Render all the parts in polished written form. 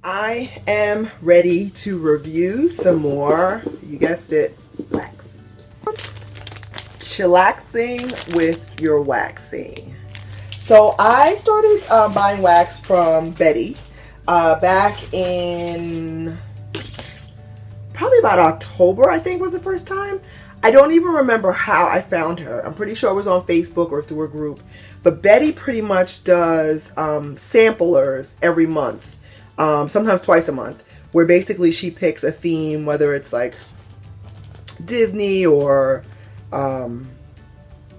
I am ready to review some more, you guessed it, wax. Chillaxing with your waxing. So I started buying wax from Betty back in probably about October, I think was the first time. I don't even remember how I found her. I'm pretty sure it was on Facebook or through a group. But Betty pretty much does samplers every month. Sometimes twice a month, where basically she picks a theme, whether it's like Disney or I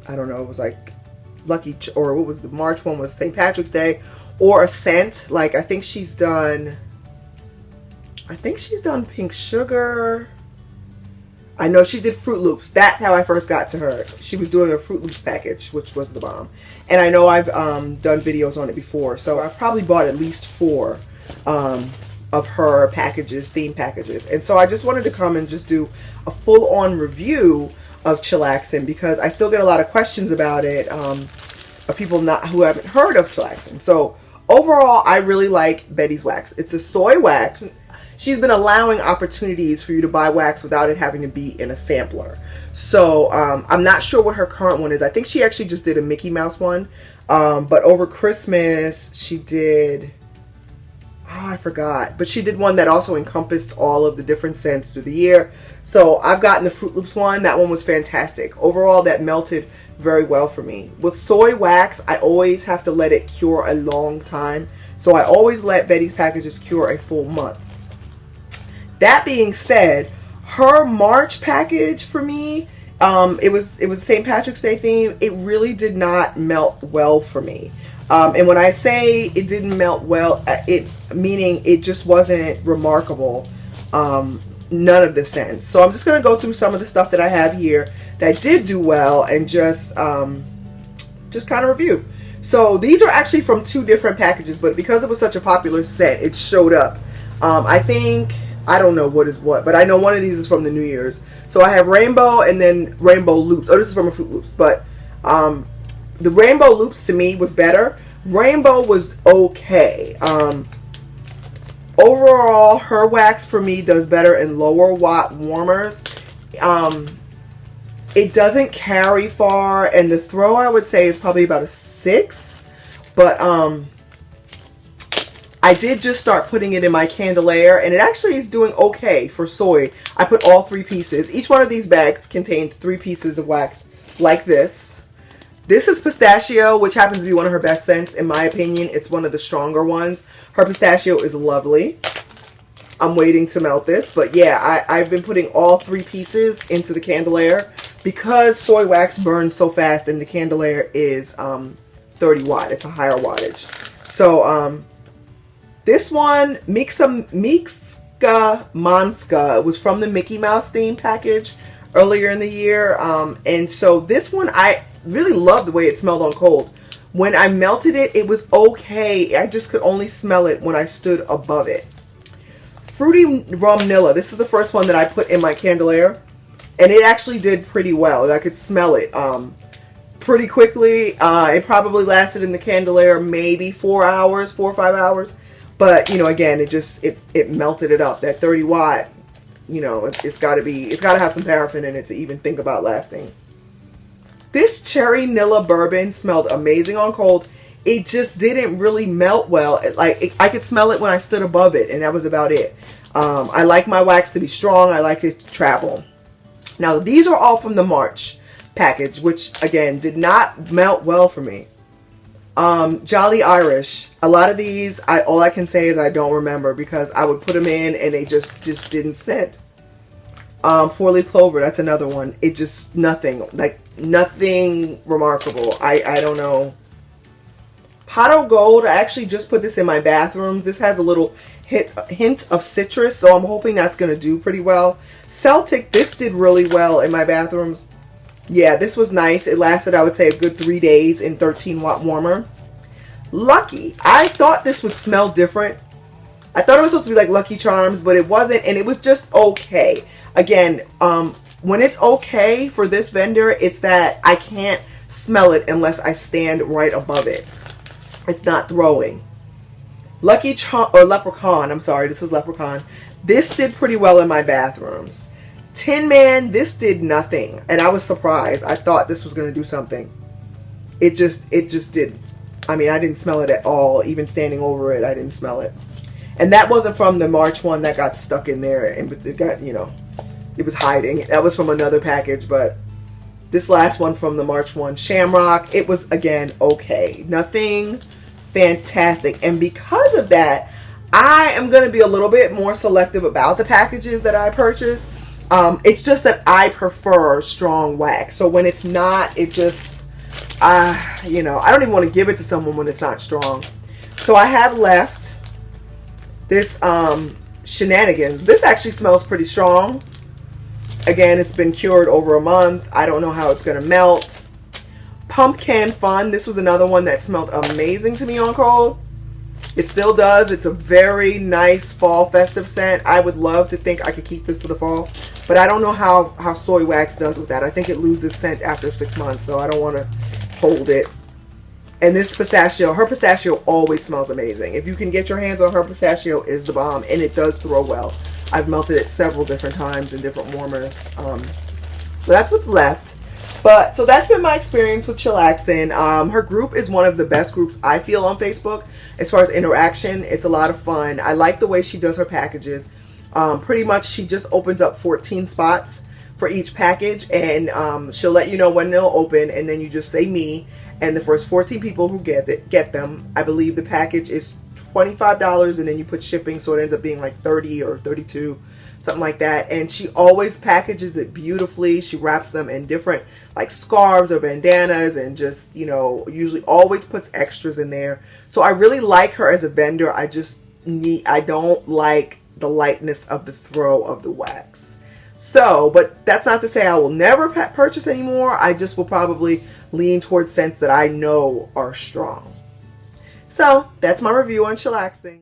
don't know, it was like or what was the March one was St. Patrick's Day, or a scent. Like I think she's done pink sugar. I know she did Fruit Loops. That's how I first got to her. She was doing a Fruit Loops package, which was the bomb. And I know I've done videos on it before, so I've probably bought at least 4 of her packages, theme packages. And so I just wanted to come and just do a full-on review of Chillaxin because I still get a lot of questions about it of people who haven't heard of Chillaxin. So overall, I really like Betty's wax. It's a soy wax. She's been allowing opportunities for you to buy wax without it having to be in a sampler. So I'm not sure what her current one is. I think she actually just did a Mickey Mouse one. But over Christmas, she did... Oh, I forgot. But she did one that also encompassed all of the different scents through the year. So I've gotten the Fruit Loops one. That one was fantastic. Overall, that melted very well for me. With soy wax, I always have to let it cure a long time. So I always let Betty's packages cure a full month. That being said, her March package for me, it was St. Patrick's Day theme. It really did not melt well for me. And when I say it didn't melt well, meaning it just wasn't remarkable, none of the scents. So I'm just going to go through some of the stuff that I have here that did do well and just kind of review. So these are actually from 2 different packages, but because it was such a popular scent, it showed up. I don't know what is what, but I know one of these is from the New Year's. So I have Rainbow and then Rainbow Loops. Oh, this is from a Fruit Loops, but the Rainbow Loops to me was better. Rainbow was okay. Overall, her wax for me does better in lower watt warmers. It doesn't carry far, and the throw I would say is probably about a 6. But I did just start putting it in my candelier, and it actually is doing okay for soy. I put all 3 pieces. Each one of these bags contained 3 pieces of wax like this. This is pistachio, which happens to be one of her best scents. In my opinion, it's one of the stronger ones. Her pistachio is lovely. I'm waiting to melt this. But yeah, I've been putting all 3 pieces into the candelier because soy wax burns so fast and the candelier is 30 watt. It's a higher wattage. So this one, Mixa Manska, was from the Mickey Mouse theme package earlier in the year. And so this one, I really loved the way it smelled on cold. When I melted it, it was okay. I just could only smell it when I stood above it. Fruity Rum-Nilla. This is the first one that I put in my candelier, and it actually did pretty well. I could smell it pretty quickly. It probably lasted in the candelier maybe 4 hours, 4 or 5 hours. But you know, again, it melted it up. That 30 watt, you know, it's got to have some paraffin in it to even think about lasting. This Cherry Nilla bourbon smelled amazing on cold. It just didn't really melt well. I could smell it when I stood above it, and that was about it. I like my wax to be strong. I like it to travel. Now, these are all from the March package, which, again, did not melt well for me. Jolly Irish. A lot of these, all I can say is I don't remember because I would put them in, and they just didn't scent. 4-leaf clover, that's another one. It just nothing remarkable. I don't know. Pot of Gold, I actually just put this in my bathrooms. This has a little hint of citrus, so I'm hoping that's going to do pretty well. Celtic, this did really well in my bathrooms. Yeah, this was nice. It lasted, I would say, a good 3 days in 13 watt warmer. Lucky, I thought this would smell different. I thought it was supposed to be like Lucky Charms, but it wasn't, and it was just okay. Again, when it's okay for this vendor, it's that I can't smell it unless I stand right above it. It's not throwing. Leprechaun, I'm sorry, this is Leprechaun. This did pretty well in my bathrooms. Tin Man, this did nothing, and I was surprised. I thought this was going to do something. It just did. I mean, I didn't smell it at all. Even standing over it, I didn't smell it. And that wasn't from the March one that got stuck in there, and it got, you know, it was hiding. That was from another package, but this last one from the March one, Shamrock, it was, again, okay. Nothing fantastic. And because of that, I am going to be a little bit more selective about the packages that I purchase. It's just that I prefer strong wax. So when it's not, it just, you know, I don't even want to give it to someone when it's not strong. So I have left this Shenanigans. This actually smells pretty strong. Again, it's been cured over a month. I don't know how it's going to melt. Pumpkin Fun. This was another one that smelled amazing to me on cold. It still does. It's a very nice fall festive scent. I would love to think I could keep this to the fall, but I don't know how soy wax does with that. I think it loses scent after 6 months, so I don't want to hold it. And this pistachio, her pistachio always smells amazing. If you can get your hands on her pistachio, is the bomb, and it does throw well. I've melted it several different times in different warmers. So that's what's left. But so that's been my experience with Chillaxin. Her group is one of the best groups I feel on Facebook as far as interaction. It's a lot of fun. I like the way she does her packages. Pretty much she just opens up 14 spots for each package, and she'll let you know when they'll open, and then you just say me, and the first 14 people who get them. I believe the package is $25, and then you put shipping, so it ends up being like 30 or 32, something like that. And she always packages it beautifully. She wraps them in different like scarves or bandanas, and just, you know, usually always puts extras in there. So I really like her as a vendor. I don't like the lightness of the throw of the wax. So, but that's not to say I will never purchase anymore. I just will probably lean towards scents that I know are strong. So that's my review on Chillaxin.